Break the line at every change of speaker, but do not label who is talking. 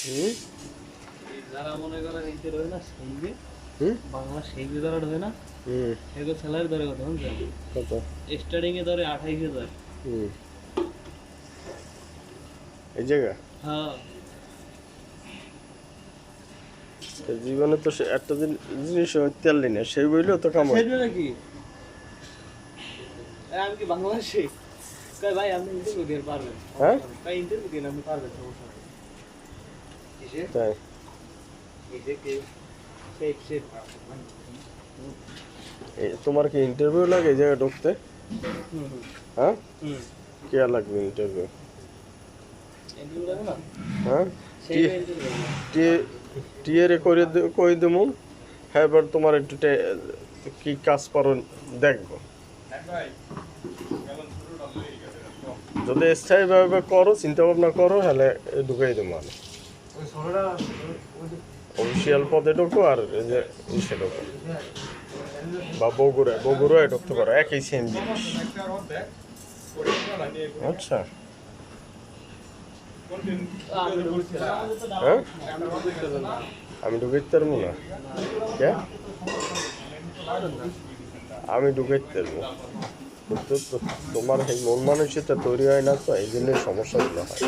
হুম
যারা মনে করেন ইতে রয়ে না সেই যে
হুম
বাংলা সেই যে যারা রয়ে না
হুম
এগুলো স্যালারি ধরে কত বুঝছেন
কত
স্টার্টিং এ ধরে 28,000।
হুম এই জায়গা
হ্যাঁ
তো জীবনে তো সে একটা জিনিস তেললি না সেই বইলেও তো কামাই
সেটা নাকি আমি কি বাংলাদেশে কই ভাই আপনি ইন্টারভিউ দিতে পারবেন
হ্যাঁ
ভাই ইন্টারভিউ দিন আপনি পারবেন সমস্যা নেই কিসে
তাই
কিসে কি শেখ শেখ
তোমার কি ইন্টারভিউ লাগে এই জায়গায় ঢুকতে
হুম
হ্যাঁ
হুম
কে লাগবে ইন্টারভিউ
ইন্টারভিউ লাগে না
হ্যাঁ
সেই ইন্টারভিউ
টিএরে করে কই দেবো হ্যাঁ এবার তোমার একটু কি কাজ পারো দেখবো যদি স্থায়ীভাবে করো চিন্তা ভাবনা করো তাহলে ঢুকাই দেবো আমি অফিসিয়াল পদে ঢুকো আর এই যে ইসে ঢুকো বা বগুড়ায় ঢুকতে পারো একই সেম জিনিস আচ্ছা হ্যাঁ আমি ঢুকাইতে পারবো না কে আমি ঢুকাইতে পারবো কিন্তু তোমার এই মন মানসিকতা তৈরি হয় না তো এই জন্যই সমস্যাগুলো হয়